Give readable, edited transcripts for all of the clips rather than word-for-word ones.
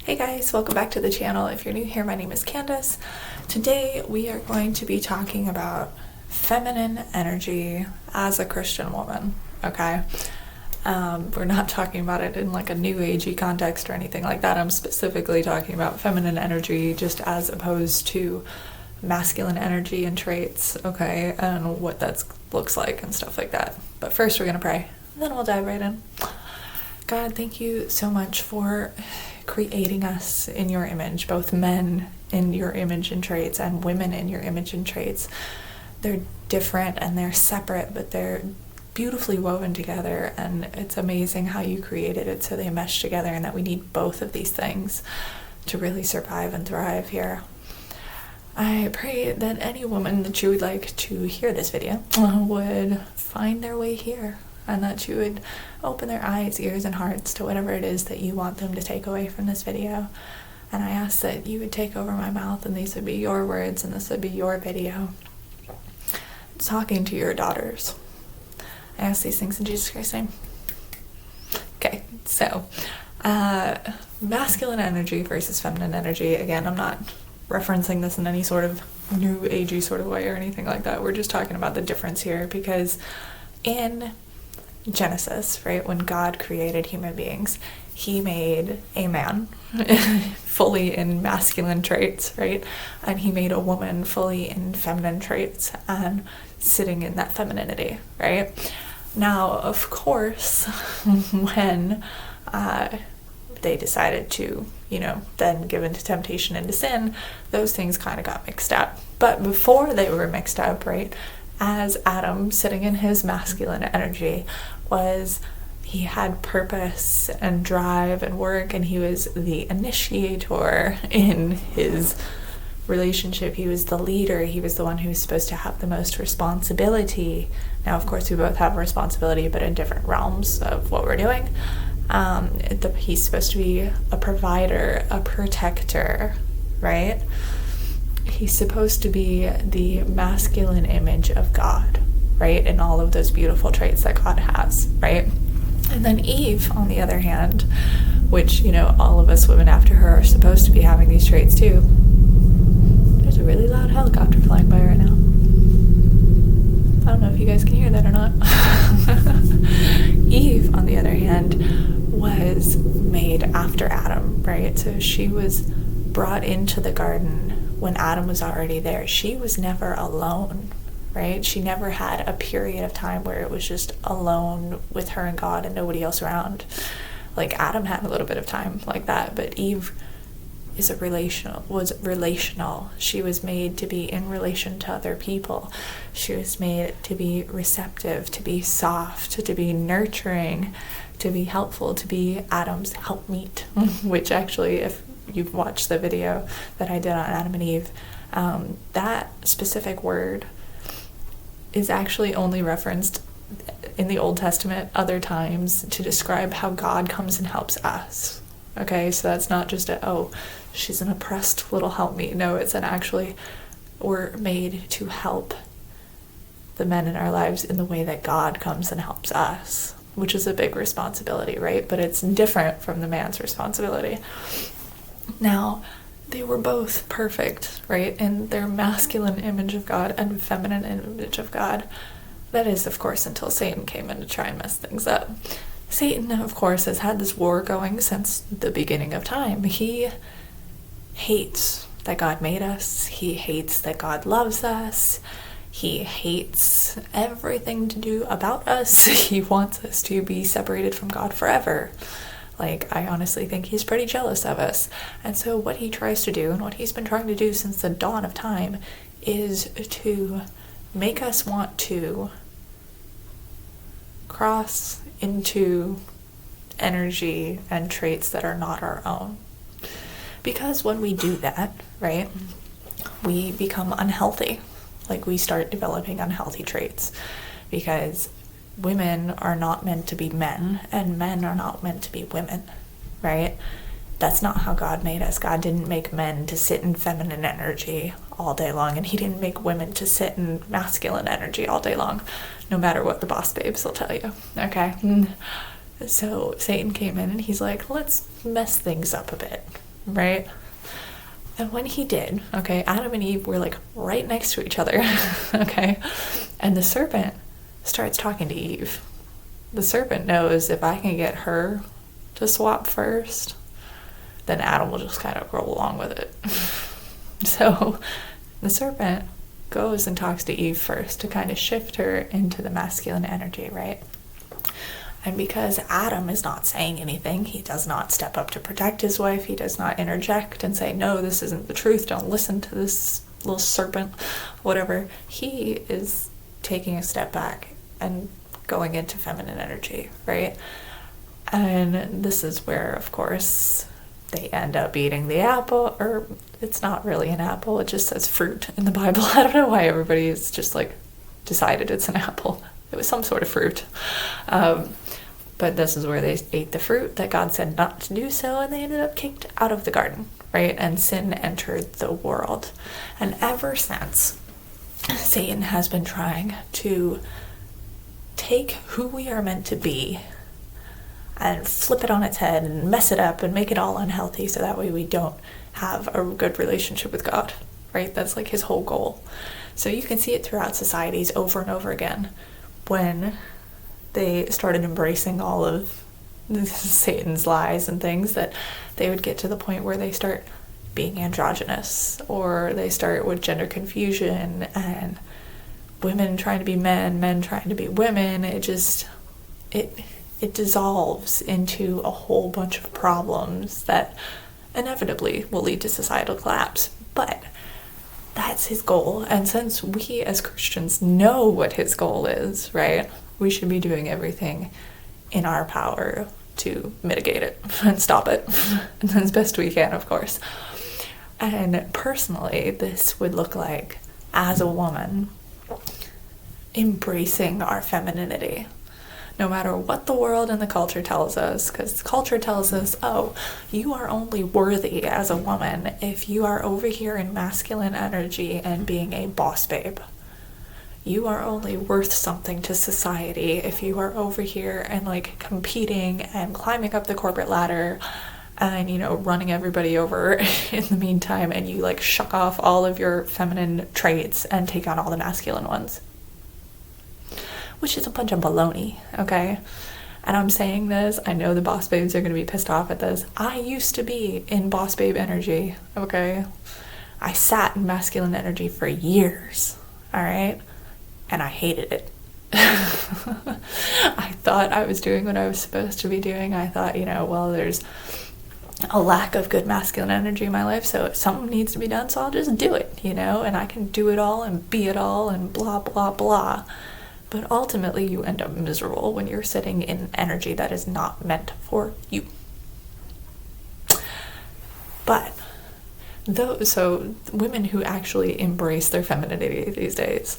Hey guys, welcome back to the channel. If you're new here, my name is Candice. Today we are going to be talking about feminine energy as a Christian woman, okay? We're not talking about it in like a new agey context or anything like that. I'm specifically talking about feminine energy just as opposed to masculine energy and traits, okay? And what that looks like and stuff like that. But first we're gonna pray, and then we'll dive right in. God, thank you so much for creating us in your image, both men in your image and traits and women in your image and traits. They're different and they're separate, but they're beautifully woven together, and it's amazing how you created it so they mesh together, and that we need both of these things to really survive and thrive here. I pray that any woman that you would like to hear this video would find their way here, and that you would open their eyes, ears, and hearts to whatever it is that you want them to take away from this video. And I ask that you would take over my mouth, and these would be your words, and this would be your video. Talking to your daughters. I ask these things in Jesus Christ's name. Okay, so masculine energy versus feminine energy. Again, I'm not referencing this in any sort of new agey sort of way or anything like that. We're just talking about the difference here, because in Genesis, right, when God created human beings, he made a man fully in masculine traits, right, and he made a woman fully in feminine traits and sitting in that femininity, right? Now, of course, when they decided to, then give into temptation and to sin, those things kind of got mixed up. But before they were mixed up, right, as Adam sitting in his masculine energy he had purpose and drive and work, and he was the initiator in his relationship. He was the leader. He was the one who was supposed to have the most responsibility. Now, of course, we both have responsibility, but in different realms of what we're doing. He's supposed to be a provider, a protector, right? He's supposed to be the masculine image of God, right? And all of those beautiful traits that God has, right? And then Eve, on the other hand, which, all of us women after her are supposed to be having these traits too. There's a really loud helicopter flying by right now. I don't know if you guys can hear that or not. Eve, on the other hand, was made after Adam, right? So she was brought into the garden when Adam was already there. She was never alone, right? She never had a period of time where it was just alone with her and God and nobody else around. Like Adam had a little bit of time like that, but Eve was relational. She was made to be in relation to other people. She was made to be receptive, to be soft, to be nurturing, to be helpful, to be Adam's helpmeet, which actually, if you've watched the video that I did on Adam and Eve, that specific word is actually only referenced in the Old Testament other times to describe how God comes and helps us. Okay, so that's not just she's an oppressed little helpmeet. No, it's we're made to help the men in our lives in the way that God comes and helps us, which is a big responsibility, right? But it's different from the man's responsibility. Now, they were both perfect, right, in their masculine image of God and feminine image of God. That is, of course, until Satan came in to try and mess things up. Satan, of course, has had this war going since the beginning of time. He hates that God made us. He hates that God loves us. He hates everything to do about us. He wants us to be separated from God forever. I honestly think he's pretty jealous of us. And so what he tries to do, and what he's been trying to do since the dawn of time, is to make us want to cross into energy and traits that are not our own. Because when we do that, right, we become unhealthy. We start developing unhealthy traits. Because women are not meant to be men, and men are not meant to be women, right? That's not how God made us. God didn't make men to sit in feminine energy all day long, and he didn't make women to sit in masculine energy all day long, no matter what the boss babes will tell you, okay? So Satan came in and he's like, let's mess things up a bit, right? And when he did, okay, Adam and Eve were like right next to each other, okay? And the serpent starts talking to Eve. The serpent knows if I can get her to swap first, then Adam will just kind of roll along with it. So the serpent goes and talks to Eve first to kind of shift her into the masculine energy, right? And because Adam is not saying anything, he does not step up to protect his wife, he does not interject and say, no, this isn't the truth, don't listen to this little serpent, whatever. He is taking a step back and going into feminine energy, right? And this is where, of course, they end up eating the apple, or it's not really an apple, it just says fruit in the Bible. I don't know why everybody is just like decided it's an apple. It was some sort of fruit. But this is where they ate the fruit that God said not to do so, and they ended up kicked out of the garden, right? And sin entered the world. And ever since, Satan has been trying to take who we are meant to be and flip it on its head and mess it up and make it all unhealthy, so that way we don't have a good relationship with God, right? That's like his whole goal. So you can see it throughout societies over and over again. When they started embracing all of Satan's lies and things, that they would get to the point where they start being androgynous, or they start with gender confusion and women trying to be men, men trying to be women. It dissolves into a whole bunch of problems that inevitably will lead to societal collapse. But that's his goal, and since we as Christians know what his goal is, right, we should be doing everything in our power to mitigate it and stop it as best we can, of course. And personally, this would look like, as a woman, embracing our femininity. No matter what the world and the culture tells us, because the culture tells us, oh, you are only worthy as a woman if you are over here in masculine energy and being a boss babe. You are only worth something to society if you are over here and like competing and climbing up the corporate ladder and, you know, running everybody over in the meantime, and you like shuck off all of your feminine traits and take on all the masculine ones. Which is a bunch of baloney, okay? And I'm saying this, I know the boss babes are going to be pissed off at this. I used to be in boss babe energy, okay? I sat in masculine energy for years, all right? And I hated it. I thought I was doing what I was supposed to be doing. I thought, you know, well, there's a lack of good masculine energy in my life, so if something needs to be done, so I'll just do it, you know? And I can do it all and be it all and blah, blah, blah. But ultimately, you end up miserable when you're sitting in energy that is not meant for you. But so women who actually embrace their femininity these days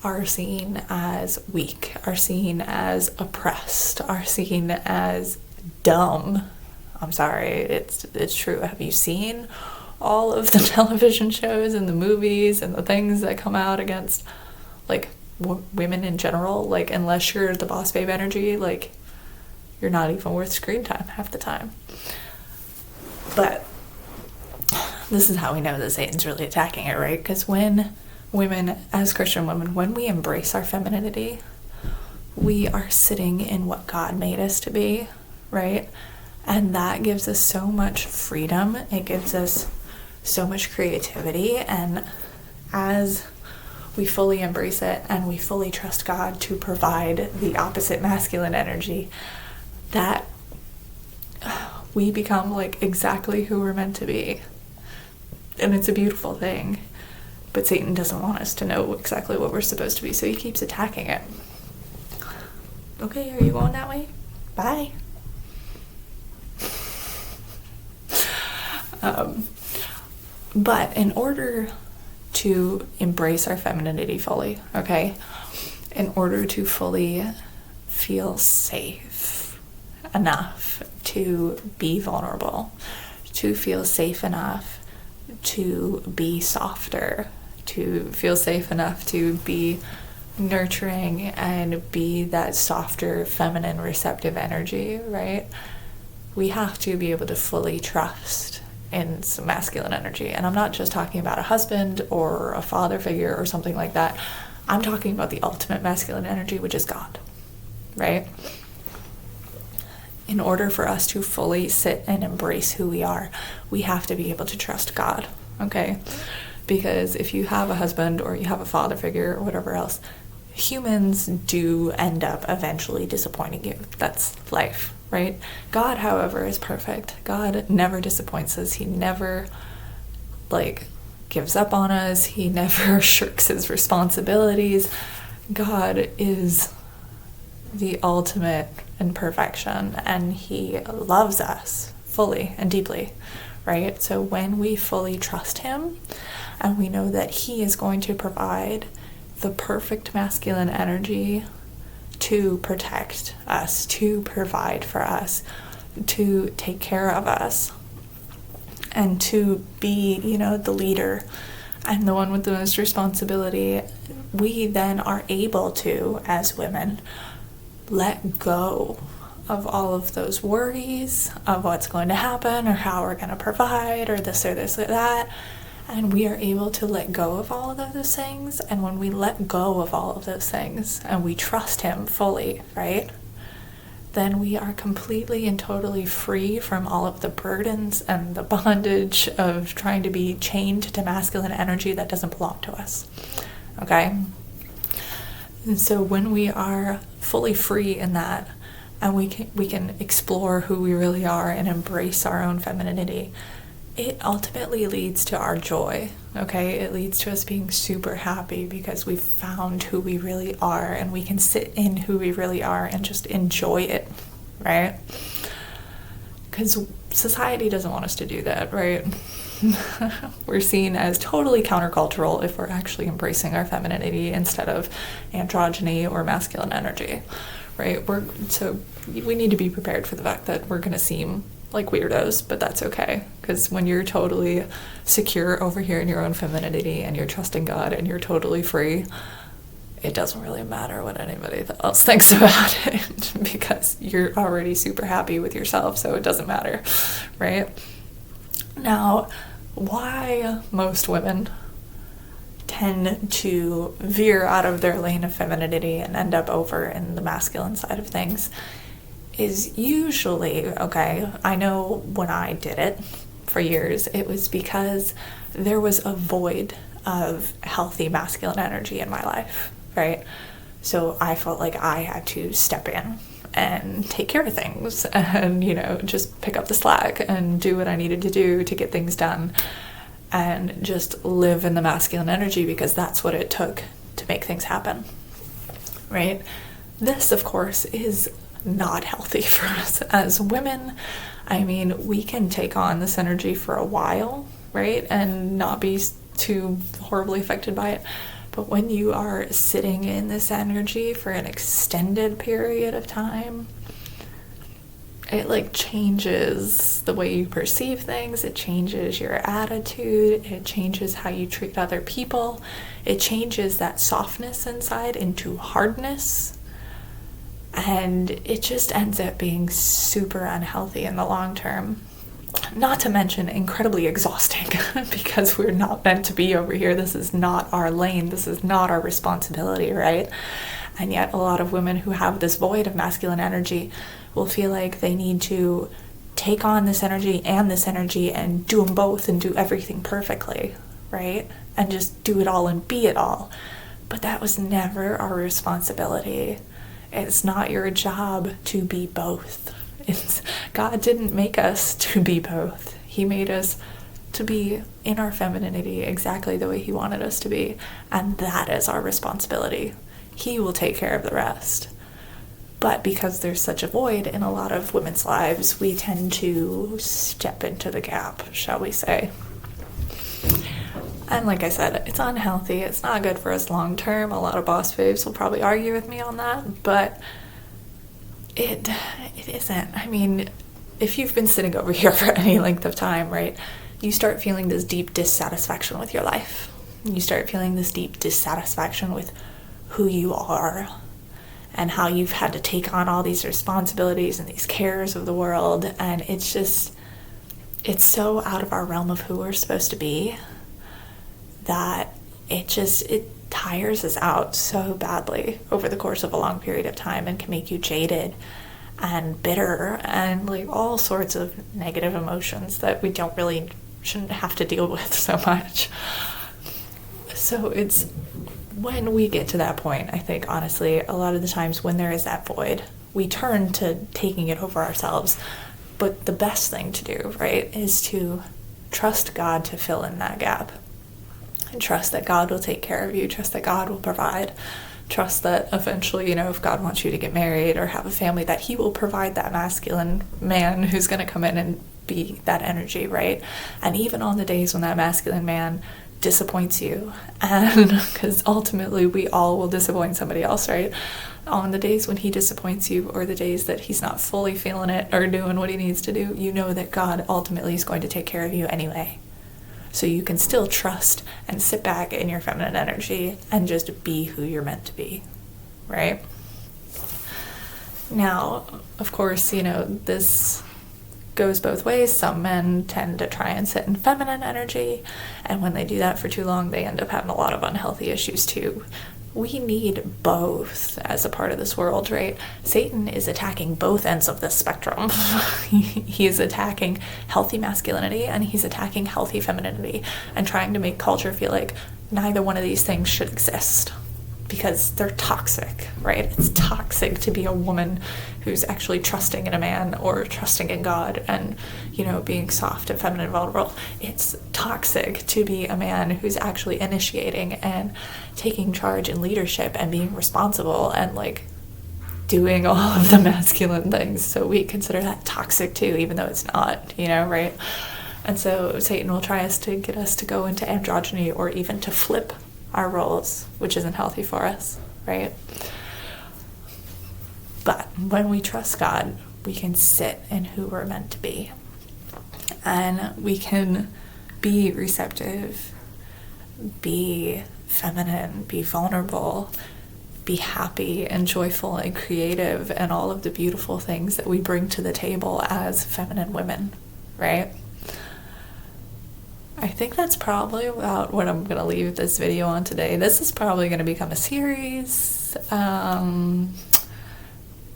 are seen as weak, are seen as oppressed, are seen as dumb. I'm sorry, it's true. Have you seen all of the television shows and the movies and the things that come out against, like, women in general? Like, unless you're the boss babe energy, like, you're not even worth screen time half the time. But this is how we know that Satan's really attacking it, right? Because when women, as Christian women, when we embrace our femininity, we are sitting in what God made us to be, right? And that gives us so much freedom. It gives us so much creativity. And as we fully embrace it and we fully trust God to provide the opposite masculine energy, that we become like exactly who we're meant to be. And it's a beautiful thing. But Satan doesn't want us to know exactly what we're supposed to be, so he keeps attacking it. Okay, are you going that way? Bye. But in order to embrace our femininity fully, okay, in order to fully feel safe enough to be vulnerable, to feel safe enough to be softer, to feel safe enough to be nurturing and be that softer, feminine, receptive energy, right? We have to be able to fully trust in some masculine energy. And I'm not just talking about a husband or a father figure or something like that. I'm talking about the ultimate masculine energy, which is God, right? In order for us to fully sit and embrace who we are, we have to be able to trust God, okay? Because if you have a husband or you have a father figure or whatever else, humans do end up eventually disappointing you. That's life, right? God, however, is perfect. God never disappoints us. He never, gives up on us. He never shirks his responsibilities. God is the ultimate in perfection, and he loves us fully and deeply, right? So when we fully trust him and we know that he is going to provide the perfect masculine energy to protect us, to provide for us, to take care of us, and to be, the leader and the one with the most responsibility, we then are able to, as women, let go of all of those worries of what's going to happen or how we're going to provide or this or that. And we are able to let go of all of those things. And when we let go of all of those things and we trust him fully, right, then we are completely and totally free from all of the burdens and the bondage of trying to be chained to masculine energy that doesn't belong to us. Okay? And so when we are fully free in that, and we can explore who we really are and embrace our own femininity, it ultimately leads to our joy, okay? It leads to us being super happy because we've found who we really are, and we can sit in who we really are and just enjoy it, right? Because society doesn't want us to do that, right? We're seen as totally countercultural if we're actually embracing our femininity instead of androgyny or masculine energy, right? So we need to be prepared for the fact that we're going to seem like weirdos, but that's okay, because when you're totally secure over here in your own femininity and you're trusting God and you're totally free, it doesn't really matter what anybody else thinks about it because you're already super happy with yourself, so it doesn't matter, right? Now, why most women tend to veer out of their lane of femininity and end up over in the masculine side of things is usually, okay, I know when I did it for years, it was because there was a void of healthy masculine energy in my life, right? So I felt like I had to step in and take care of things and, just pick up the slack and do what I needed to do to get things done and just live in the masculine energy because that's what it took to make things happen, right? This, of course, is not healthy for us as women. I mean, we can take on this energy for a while, right, and not be too horribly affected by it. But when you are sitting in this energy for an extended period of time, it changes the way you perceive things. It changes your attitude. It changes how you treat other people. It changes that softness inside into hardness. And it just ends up being super unhealthy in the long term. Not to mention incredibly exhausting because we're not meant to be over here. This is not our lane. This is not our responsibility, right? And yet a lot of women who have this void of masculine energy will feel like they need to take on this energy and do them both and do everything perfectly, right? And just do it all and be it all. But that was never our responsibility. It's not your job to be both. God didn't make us to be both. He made us to be in our femininity exactly the way he wanted us to be. And that is our responsibility. He will take care of the rest. But because there's such a void in a lot of women's lives, we tend to step into the gap, shall we say. And like I said, it's unhealthy. It's not good for us long term. A lot of boss babes will probably argue with me on that, but it isn't. I mean, if you've been sitting over here for any length of time, right, you start feeling this deep dissatisfaction with your life. You start feeling this deep dissatisfaction with who you are and how you've had to take on all these responsibilities and these cares of the world, and it's just it's so out of our realm of who we're supposed to be that it tires us out so badly over the course of a long period of time and can make you jaded and bitter and like all sorts of negative emotions that we shouldn't have to deal with so much. So it's when we get to that point, I think honestly, a lot of the times when there is that void, we turn to taking it over ourselves. But the best thing to do, right, is to trust God to fill in that gap. And trust that God will take care of you. Trust that God will provide. Trust that eventually, if God wants you to get married or have a family, that he will provide that masculine man who's going to come in and be that energy, right? And even on the days when that masculine man disappoints you, and because ultimately we all will disappoint somebody else, right? On the days when he disappoints you, or the days that he's not fully feeling it or doing what he needs to do, you know that God ultimately is going to take care of you anyway. So you can still trust and sit back in your feminine energy and just be who you're meant to be, right? Now, of course, this goes both ways. Some men tend to try and sit in feminine energy, and when they do that for too long, they end up having a lot of unhealthy issues too. We need both as a part of this world, right? Satan is attacking both ends of this spectrum. He is attacking healthy masculinity and he's attacking healthy femininity and trying to make culture feel like neither one of these things should exist because they're toxic, right? It's toxic to be a woman who's actually trusting in a man or trusting in God and, being soft and feminine and vulnerable. It's toxic to be a man who's actually initiating and taking charge in leadership and being responsible and like doing all of the masculine things. So we consider that toxic too, even though it's not, right? And so Satan will try to get us to go into androgyny or even to flip our roles, which isn't healthy for us, right? But when we trust God, we can sit in who we're meant to be. And we can be receptive, be feminine, be vulnerable, be happy and joyful and creative and all of the beautiful things that we bring to the table as feminine women, right? I think that's probably about what I'm going to leave this video on today. This is probably going to become a series.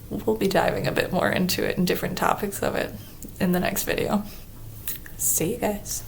We'll be diving a bit more into it and different topics of it in the next video. See you guys.